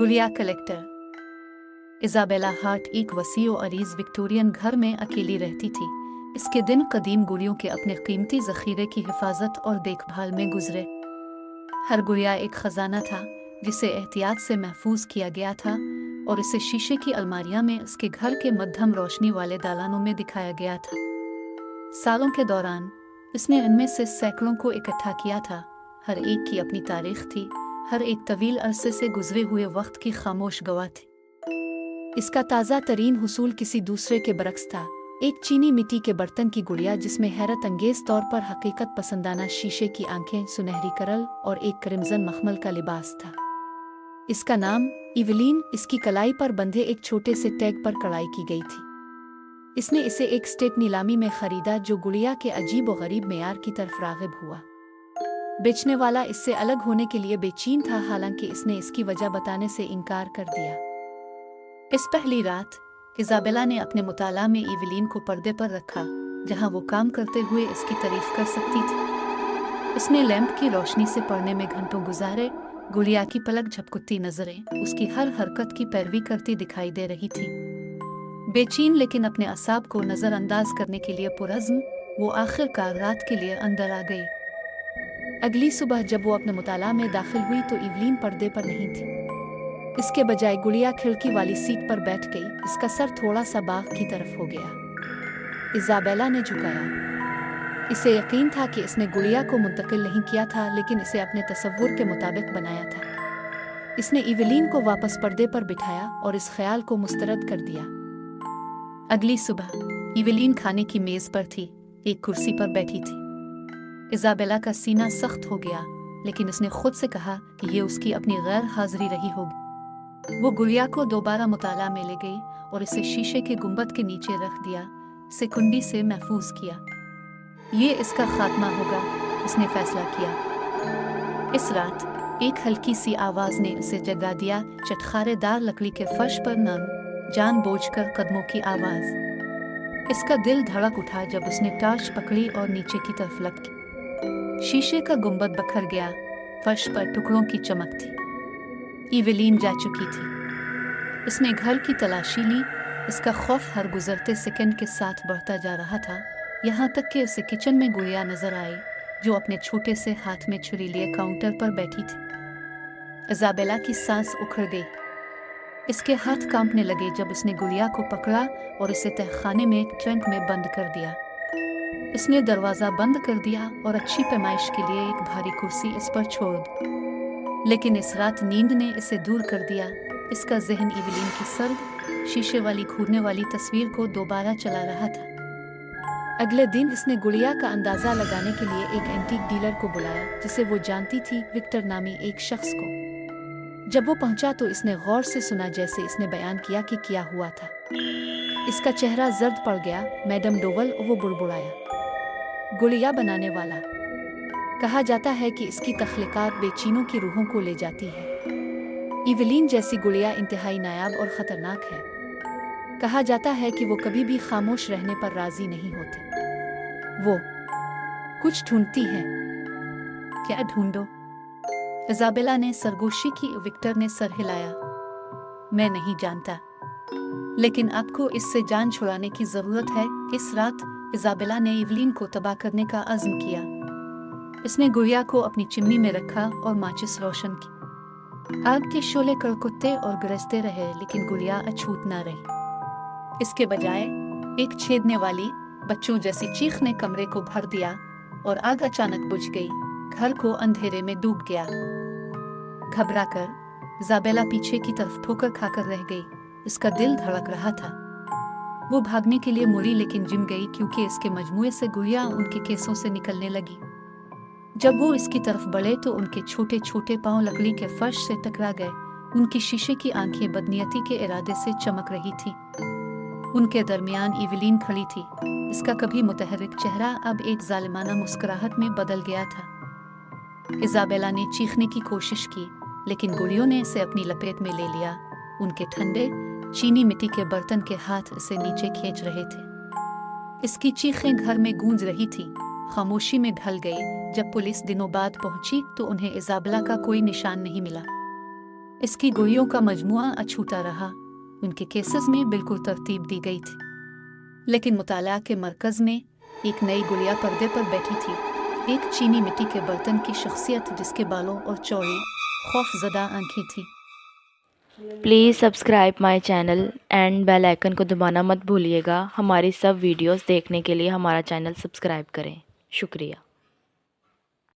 गुड़िया collector. Isabella heart एक वसी और अरीज विक्टोरियन घर में अकेली रहती थी। इसके दिन कदीम गुड़ियों के अपने कीमती ज़ख़ीरे की हिफाजत और देखभाल में गुजरे। हर गुड़िया एक ख़जाना था जिसे एहतियात से महफूज किया गया था और इसे शीशे की अलमारियां में उसके घर के मध्यम रोशनी वाले दालानों में दिखाया गया था। सालों के दौरान इसने इनमें से सैकड़ों को इकट्ठा किया था। हर एक की अपनी तारीख थी, हर एक तवील अरसे से गुजरे हुए वक्त की खामोश गवाह थी। इसका ताज़ा तरीन हुसूल किसी दूसरे के बरक्स था। एक चीनी मिट्टी के बर्तन की गुड़िया जिसमें हैरत अंगेज तौर पर हकीकत पसंदाना शीशे की आंखें, सुनहरी करल और एक क्रिम्जन मखमल का लिबास था। इसका नाम इवलीन इसकी कलाई पर बंधे एक छोटे से टैग पर कढ़ाई की गई थी। इसने इसे एक स्टेट नीलामी में खरीदा जो गुड़िया के अजीब व गरीब मेयार की तरफ राग़िब हुआ। बेचने वाला इससे अलग होने के लिए बेचैन था, हालांकि इसने इसकी वजह बताने से इनकार कर दिया। इस पहली रात इज़ाबेला ने अपने मुताला में इवलीन को पर्दे पर रखा, जहां वो काम करते हुए इसकी तारीफ कर सकती थी। उसने लैंप की रोशनी से पढ़ने में घंटों गुजारे। गुड़िया की पलक झपकती नजरें उसकी हर हरकत की पैरवी करती दिखाई दे रही थी। बेचैन लेकिन अपने असाब को नजरअंदाज करने के लिए पुरज़्म, वो आखिरकार रात के लिए अंदर आ गई। अगली सुबह जब वो अपने मुताला में दाखिल हुई तो इवलीन पर्दे पर नहीं थी। इसके बजाय गुड़िया खिड़की वाली सीट पर बैठ गई। इसका सर थोड़ा सा बाग की तरफ हो गया। इज़ाबेला ने झुकाया। इसे यकीन था कि इसने गुड़िया को मुंतकिल नहीं किया था, लेकिन इसे अपने तसव्वुर के मुताबिक बनाया था। इसने इवलीन को वापस पर्दे पर बिठाया और इस ख्याल को मुस्तरद कर दिया। अगली सुबह इवलीन खाने की मेज पर थी, एक कुर्सी पर बैठी थी। इज़ाबेला का सीना सख्त हो गया, लेकिन उसने खुद से कहा कि ये उसकी अपनी गैर हाजिरी रही होगी। वो गुड़िया को दोबारा मुताला में ले गई और इसे शीशे के गुंबद के नीचे रख दिया, इसे कुंडी से महफूज किया। ये इसका खात्मा होगा, उसने फैसला किया। इस रात एक हल्की सी आवाज ने उसे जगा दिया, चटखारेदार लकड़ी के फर्श पर नम जानबूझकर कदमों की आवाज। इसका दिल धड़क उठा जब उसने टार्च पकड़ी और नीचे की तरफ लपकी। शीशे का गुंबद बखर गया, फर्श पर टुकड़ों की चमक थी। इवलीन जा चुकी थी। उसने घर की तलाशी ली। इसका खौफ हर गुजरते सेकंड के साथ बढ़ता जा रहा था, यहाँ तक कि उसे किचन में गुड़िया नजर आई, जो अपने छोटे से हाथ में छुरी लिए काउंटर पर बैठी थी। इज़ाबेला की सांस उखड़ गई। इसके हाथ कांपने लगे जब उसने गुड़िया को पकड़ा और उसे तहखाने में एक ट्रंक में बंद कर दिया। इसने दरवाज़ा बंद कर दिया और अच्छी पैमाइश के लिए एक भारी कुर्सी इस पर छोड़ दी। लेकिन इस रात नींद ने इसे दूर कर दिया। इसका जहन इवलीन की सर्द, शीशे वाली घूरने वाली तस्वीर को दोबारा चला रहा था। अगले दिन इसने गुड़िया का अंदाज़ा लगाने के लिए एक एंटीक डीलर को बुलाया, जिसे वो जानती थी, विक्टर नामी एक शख्स को। जब वो पहुंचा तो इसने गौर से सुना जैसे इसने बयान किया कि क्या हुआ था। इसका चेहरा जर्द पड़ गया। मैडम डोवल, वो बुड़बुड़ाया, गुड़िया बनाने वाला। कहा जाता है कि इसकी तख्लीकात बेचैनों की रूहों को ले जाती है। इवलीन जैसी गुड़िया इंतहाई नायाब और ख़तरनाक है। कहा जाता है कि वो कभी भी खामोश रहने पर राज़ी नहीं होती। वो कुछ ढूंढती है। क्या ढूंढो? इज़ाबेला ने सरगोशी की। विक्टर ने सर हिलाया। मैं नहीं जानता, लेकिन आपको इससे जान छुड़ाने की ज़रूरत है। इस रात इज़ाबेला ने इवलीन को तबाह करने का अज़्म किया। इसने गुड़िया को अपनी चिमनी में रखा और माचिस रोशन की। आग के शोले कड़कुत्ते और गरजते रहे, लेकिन गुड़िया अछूत न रही। इसके बजाय एक छेदने वाली बच्चों जैसी चीख ने कमरे को भर दिया और आग अचानक बुझ गई। घर को अंधेरे में डूब गया। घबराकर इज़ाबेला पीछे की तरफ ठोकर खाकर रह गई। इसका दिल धड़क रहा था। वो भागने के लिए मुड़ी, लेकिन जिम गई, क्योंकि इसके मजमुए से गुड़िया उनके केसों से निकलने लगी। जब वो इसकी तरफ बढ़े तो उनके छोटे छोटे पांव लकड़ी के फर्श से टकरा गए। उनकी शीशे की आंखें बदनीयती के इरादे से चमक रही थी। उनके दरमियान इवलीन खड़ी थी। इसका कभी मुतहर्रिक चेहरा अब एक जालिमाना मुस्कुराहट में बदल गया था। इज़ाबेला ने चीखने की कोशिश की, लेकिन गुड़ियों ने इसे अपनी लपेट में ले लिया। उनके ठंडे चीनी मिट्टी के बर्तन के हाथ इसे नीचे खींच रहे थे। इसकी चीखें घर में गूंज रही थी। खामोशी में ढल गई। जब पुलिस दिनों बाद पहुंची तो उन्हें इज़ाबेला का कोई निशान नहीं मिला। اس کی گولیوں کا مجموعہ اچھوتا رہا، ان کے کیسز میں بالکل ترتیب دی گئی تھی، لیکن مطالعہ کے مرکز میں ایک نئی گڑیا پردے پر بیٹھی تھی، ایک چینی مٹی کے برتن کی شخصیت جس کے بالوں اور چوڑی خوف زدہ آنکھیں تھیں۔ Please subscribe my channel and bell icon کو دبانا مت بھولیے گا۔ ہماری سب ویڈیوز دیکھنے کے لیے ہمارا چینل سبسکرائب کریں۔ شکریہ۔